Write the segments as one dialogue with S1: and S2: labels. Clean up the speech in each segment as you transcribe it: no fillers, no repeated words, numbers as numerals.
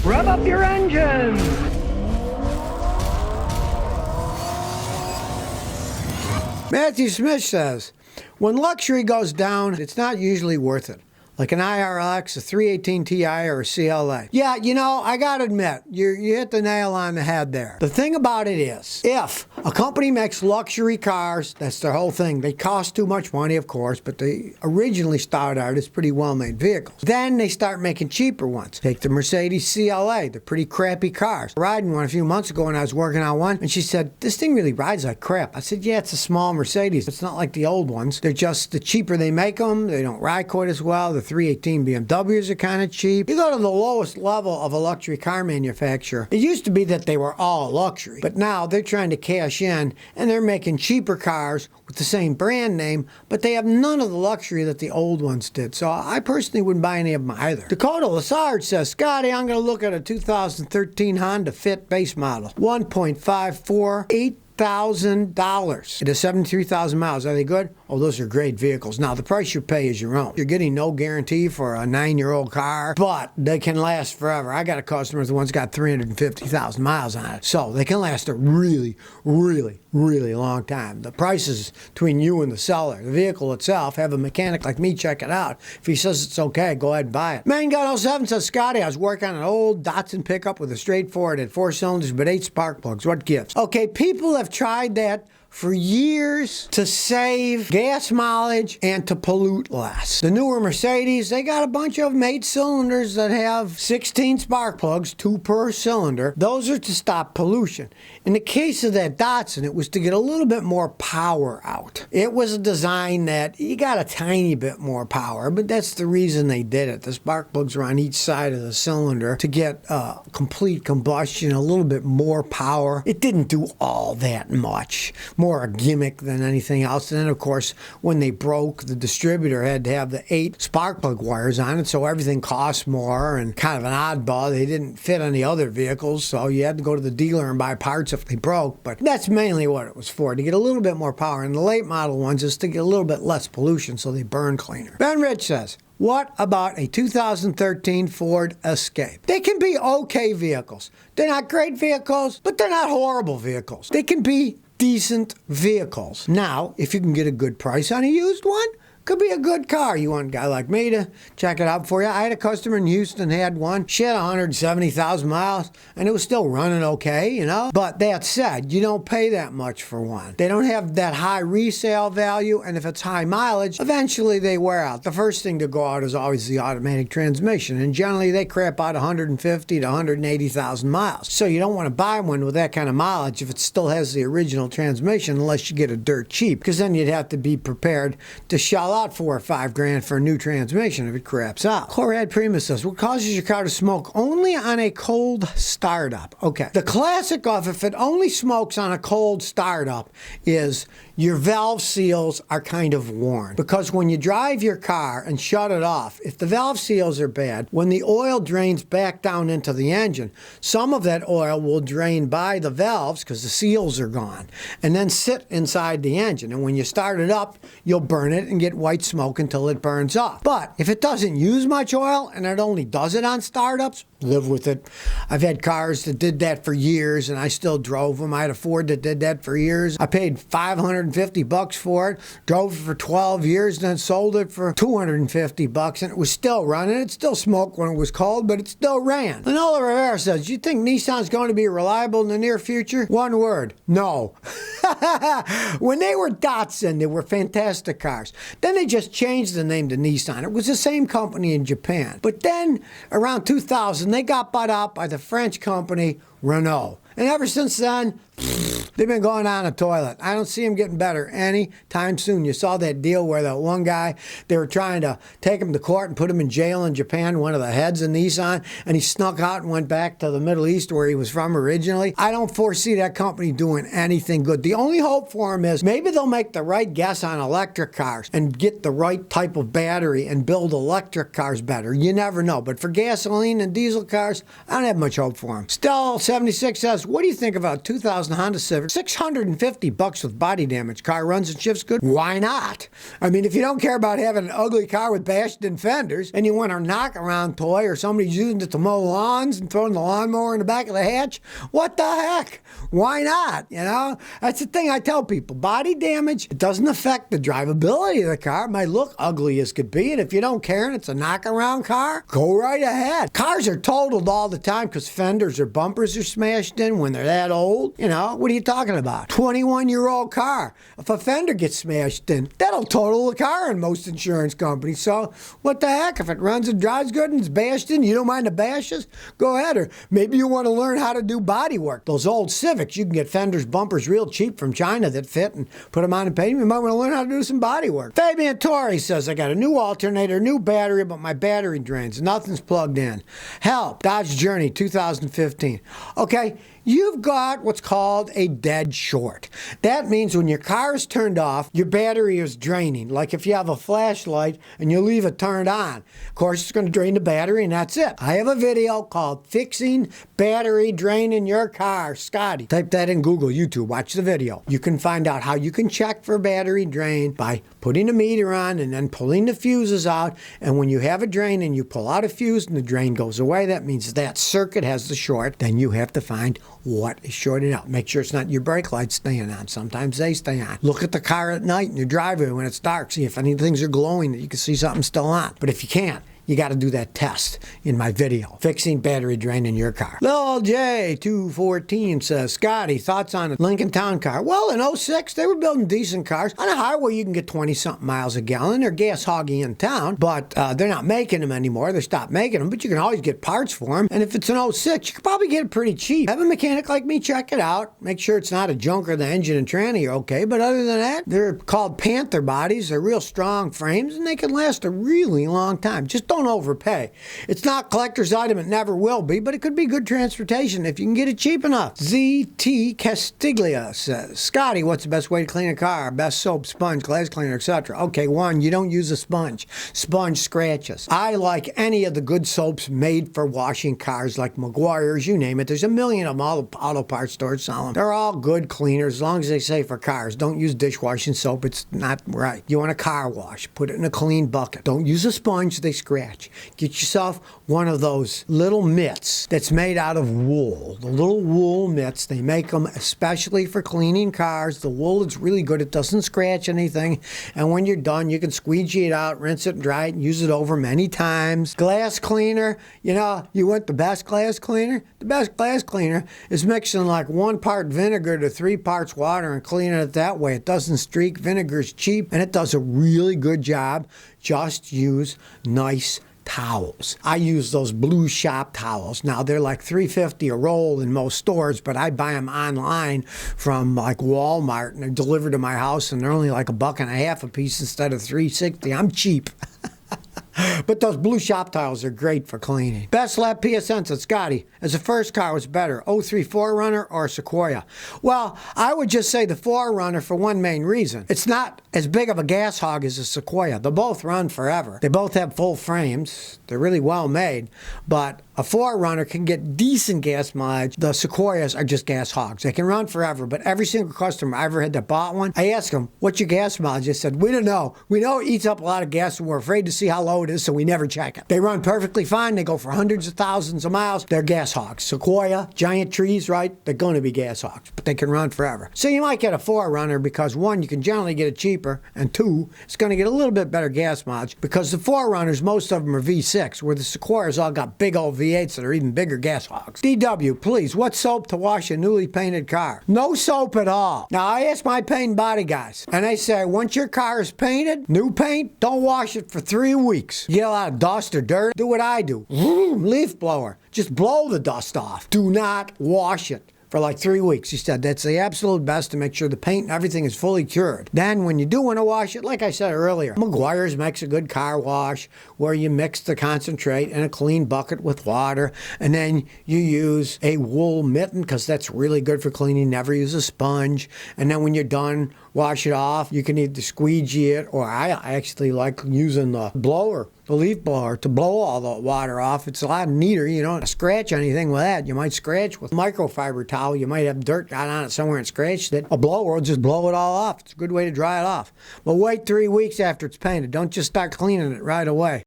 S1: Rev up your engines!
S2: Matthew Smith says, when luxury goes down, it's not usually worth it. Like an IRX, a 318 Ti, or a CLA. Yeah, you know, I gotta admit, you hit the nail on the head there. The thing about it is, if a company makes luxury cars, that's their whole thing. They cost too much money, of course, but they originally started out as pretty well-made vehicles. Then they start making cheaper ones. Take the Mercedes CLA. They're pretty crappy cars. Riding one a few months ago and I was working on one, and she said, this thing really rides like crap. I said, yeah, it's a small Mercedes. It's not like the old ones. They're just, the cheaper they make them, they don't ride quite as well. The 318 BMWs are kind of cheap. You go to the lowest level of a luxury car manufacturer. It used to be that they were all luxury, but now they're trying to cash in and they're making cheaper cars with the same brand name, but they have none of the luxury that the old ones did. So I personally wouldn't buy any of them either. Dakota Lassard says, Scotty, I'm going to look at a 2013 Honda Fit base model. 1.54, $8,000. It has 73,000 miles. Are they good? Oh, those are great vehicles. Now, the price you pay is your own. You're getting no guarantee for a 9-year-old car, but they can last forever. I got a customer the one's got 350,000 miles on it. So they can last a really, really, really long time. The price is between you and the seller. The vehicle itself, have a mechanic like me check it out. If he says it's okay, go ahead and buy it. Man God 07 says, Scotty, I was working on an old Datsun pickup with a straightforward at 4 cylinders but 8 spark plugs. What gives? Okay, people have tried that for years to save gas mileage and to pollute less. The newer Mercedes, they got a bunch of them 8 cylinders that have 16 spark plugs, 2 per cylinder. Those are to stop pollution. In the case of that Datsun, it was to get a little bit more power out. It was a design that you got a tiny bit more power, but that's the reason they did it. The spark plugs are on each side of the cylinder to get complete combustion, a little bit more power. It didn't do all that much. More a gimmick than anything else. And then, of course, when they broke, the distributor had to have the 8 spark plug wires on it, so everything cost more and kind of an oddball. They didn't fit on the other vehicles, so you had to go to the dealer and buy parts if they broke. But that's mainly what it was for, to get a little bit more power. And the late model ones is to get a little bit less pollution, so they burn cleaner. Ben Rich says, what about a 2013 Ford Escape? They can be okay vehicles. They're not great vehicles, but they're not horrible vehicles. They can be decent vehicles. Now, if you can get a good price on a used one, could be a good car. You want a guy like me to check it out for you? I had a customer in Houston, had one. She had 170,000 miles, and it was still running okay, you know? But that said, you don't pay that much for one. They don't have that high resale value, and if it's high mileage, eventually they wear out. The first thing to go out is always the automatic transmission, and generally they crap out 150 to 180,000 miles. So you don't want to buy one with that kind of mileage if it still has the original transmission, unless you get it dirt cheap, because then you'd have to be prepared to shell out $4 or $5 grand for a new transmission if it craps out. Corrad Primus says, what causes your car to smoke? Only on a cold startup. Okay. The classic of if it only smokes on a cold startup is your valve seals are kind of worn. Because when you drive your car and shut it off, if the valve seals are bad, when the oil drains back down into the engine, some of that oil will drain by the valves because the seals are gone, and then sit inside the engine. And when you start it up, you'll burn it and get white smoke until it burns off. But if it doesn't use much oil and it only does it on startups, live with it. I've had cars that did that for years and I still drove them. I had a Ford that did that for years. I paid $550 for it, drove it for 12 years, then sold it for $250, and it was still running. It still smoked when it was cold, but it still ran. Lanola Rivera says, do you think Nissan's going to be reliable in the near future? One word, no. When they were Datsun, they were fantastic cars. Then they just changed the name to Nissan. It was the same company in Japan. But then, around 2000, they got bought out by the French company Renault. And ever since then, they've been going down the toilet. I don't see them getting better anytime soon. You saw that deal where that one guy, they were trying to take him to court and put him in jail in Japan, one of the heads of Nissan, and he snuck out and went back to the Middle East where he was from originally. I don't foresee that company doing anything good. The only hope for them is maybe they'll make the right guess on electric cars and get the right type of battery and build electric cars better. You never know. But for gasoline and diesel cars, I don't have much hope for them. Still, 76 says, what do you think about 2000 Honda Civic $650 with body damage. Car runs and shifts good. Why not? I mean, if you don't care about having an ugly car with bashed in fenders and you want a knock-around toy or somebody's using it to mow lawns and throwing the lawnmower in the back of the hatch, what the heck? Why not? You know, that's the thing I tell people. Body damage, it doesn't affect the drivability of the car. It might look ugly as could be, and if you don't care and it's a knock-around car, go right ahead. Cars are totaled all the time because fenders or bumpers are smashed in when they're that old. You know, what are you talking about? 21-year-old car. If a fender gets smashed in, that'll total the car in most insurance companies. So what the heck? If it runs and drives good and it's bashed in, you don't mind the bashes? Go ahead. Or maybe you want to learn how to do body work. Those old Civics, you can get fenders, bumpers real cheap from China that fit and put them on and paint them. You might want to learn how to do some body work. Fabian Torrey says, I got a new alternator, new battery, but my battery drains. Nothing's plugged in. Help. Dodge Journey 2015. Okay. You've got what's called a dead short. That means when your car is turned off, your battery is draining. Like if you have a flashlight and you leave it turned on. Of course, it's going to drain the battery and that's it. I have a video called Fixing Battery Drain in Your Car. Scotty. Type that in Google, YouTube. Watch the video. You can find out how you can check for battery drain by putting a meter on and then pulling the fuses out. And when you have a drain and you pull out a fuse and the drain goes away, that means that circuit has the short. Then you have to find what is shorted out. Make sure it's not your brake lights staying on. Sometimes they stay on. Look at the car at night in your driveway when it's dark. See if any things are glowing that you can see something still on. But if you can't, you got to do that test in my video, Fixing Battery Drain in Your Car. Lil J214 says, Scotty, thoughts on a Lincoln Town Car? Well, in '06, they were building decent cars. On a highway, you can get 20-something miles a gallon. They're gas hoggy in town, but they're not making them anymore. They stopped making them, but you can always get parts for them. And if it's an '06, you can probably get it pretty cheap. Have a mechanic like me check it out. Make sure it's not a junker. The engine and tranny are okay. But other than that, they're called Panther bodies. They're real strong frames, and they can last a really long time. Just don't overpay. It's not collector's item. It never will be, but it could be good transportation if you can get it cheap enough. ZT Castiglia says, Scotty, what's the best way to clean a car? Best soap, sponge, glass cleaner, etc. Okay, one, you don't use a sponge. Sponge scratches. I like any of the good soaps made for washing cars, like Meguiar's, you name it. There's a million of them. All the auto parts stores sell them. They're all good cleaners as long as they say for cars. Don't use dishwashing soap. It's not right. You want a car wash. Put it in a clean bucket. Don't use a sponge. They scratch. Get yourself one of those little mitts that's made out of wool. The little wool mitts, they make them especially for cleaning cars. The wool is really good. It doesn't scratch anything. And when you're done, you can squeegee it out, rinse it and dry it, and use it over many times. Glass cleaner, you know, you want the best glass cleaner? The best glass cleaner is mixing like 1 part vinegar to 3 parts water and cleaning it that way. It doesn't streak. Vinegar's cheap, and it does a really good job. Just use nice towels. I use those blue shop towels. Now they're like $3.50 a roll in most stores, but I buy them online from like Walmart and they're delivered to my house and they're only like $1.50 a piece instead of $3.60. I'm cheap. But those blue shop tiles are great for cleaning. Best lap PSN said, Scotty, as a first car, was better, '03 4Runner or Sequoia? Well, I would just say the 4Runner for one main reason. It's not as big of a gas hog as a Sequoia. They'll both run forever. They both have full frames. They're really well made. But a 4Runner can get decent gas mileage. The Sequoias are just gas hogs. They can run forever, but every single customer I ever had that bought one, I asked them, what's your gas mileage? They said, we don't know. We know it eats up a lot of gas and we're afraid to see how low it is, so we never check it. They run perfectly fine. They go for hundreds of thousands of miles. They're gas hogs. Sequoia, giant trees, right? They're going to be gas hogs, but they can run forever. So you might get a 4Runner because one, you can generally get it cheaper, and two, it's going to get a little bit better gas mileage because the 4Runners, most of them are V6, where the Sequoias all got big old V8s that are even bigger gas hogs. DW, please, what soap to wash a newly painted car? No soap at all. Now, I ask my paint body guys, and they say, once your car is painted, new paint, don't wash it for 3 weeks. You get a lot of dust or dirt, do what I do. Leaf blower. Just blow the dust off. Do not wash it for like 3 weeks. He said that's the absolute best to make sure the paint and everything is fully cured. Then when you do want to wash it, like I said earlier, Meguiar's makes a good car wash where you mix the concentrate in a clean bucket with water, and then you use a wool mitten because that's really good for cleaning. Never use a sponge. And then when you're done, wash it off. You can either squeegee it, or I actually like using the blower, the leaf blower, to blow all the water off. It's a lot neater. You don't scratch anything with that. You might scratch with microfiber towel. You might have dirt got on it somewhere and scratched it. A blower will just blow it all off. It's a good way to dry it off. But wait 3 weeks after it's painted. Don't just start cleaning it right away.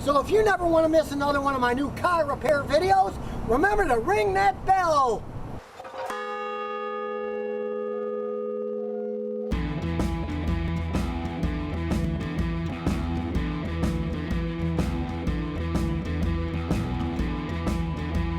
S2: So if you never want to miss another one of my new car repair videos, remember to ring that bell.